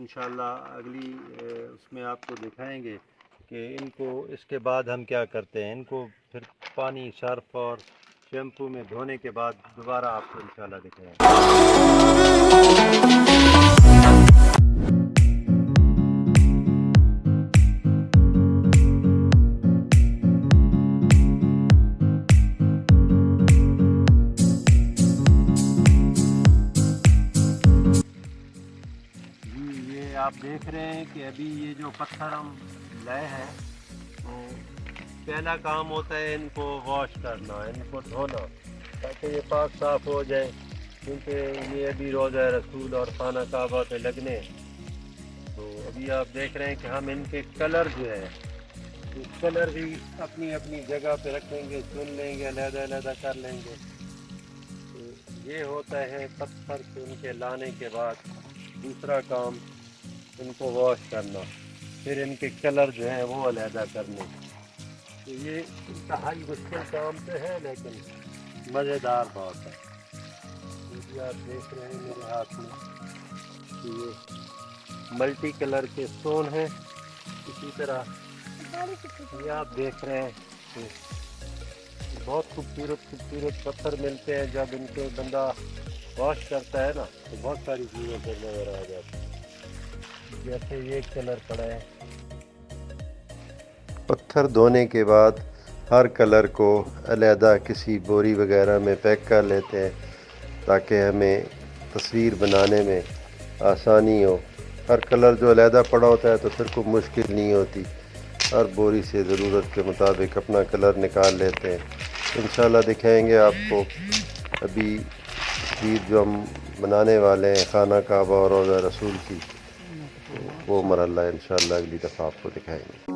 इंशाल्लाह अगली उसमें आपको दिखाएंगे कि इनको इसके बाद हम क्या करते हैं। इनको फिर पानी, सर्फ और शैम्पू में धोने के बाद दोबारा आपको इंशाल्लाह दिखाएंगे। जी, ये आप देख रहे हैं कि अभी ये जो पत्थर हम लाए हैं, तो पहला काम होता है इनको वॉश करना, इनको धोना, ताकि ये पाक साफ हो जाए, क्योंकि ये अभी रोज़ा रसूल और खाना काबा पे लगने हैं। तो अभी आप देख रहे हैं कि हम इनके कलर जो है, ये कलर भी अपनी अपनी जगह पे रखेंगे, चुन लेंगे, अलग-अलग कर लेंगे। तो ये होता है पत्थर से इनके लाने के बाद दूसरा काम, इनको वॉश करना, फिर इनके कलर जो है वो अलहदा करने। तो ये इंतहाई मुश्किल काम तो है, लेकिन मज़ेदार बात है। क्योंकि आप देख रहे हैं मेरे हाथ में कि ये मल्टी कलर के स्टोन हैं। इसी तरह ये आप देख रहे हैं कि बहुत खूबसूरत खूबसूरत पत्थर मिलते हैं। जब इनको बंदा वॉश करता है ना, तो बहुत सारी चीज़ें फिर नज़र आ जाती हैं। जैसे ये कलर पड़ा है, पत्थर धोने के बाद हर कलर को अलहदा किसी बोरी वगैरह में पैक कर लेते हैं, ताकि हमें तस्वीर बनाने में आसानी हो। हर कलर जो अलहदा पड़ा होता है तो फिर कोई मुश्किल नहीं होती। हर बोरी से ज़रूरत के मुताबिक अपना कलर निकाल लेते हैं। इंशाल्लाह दिखाएंगे आपको अभी तस्वीर जो हम बनाने वाले हैं खाना काबा और रोज़ा रसूल की, तो वो मरहला इंशाल्लाह अगली दफ़ा आपको दिखाएंगे।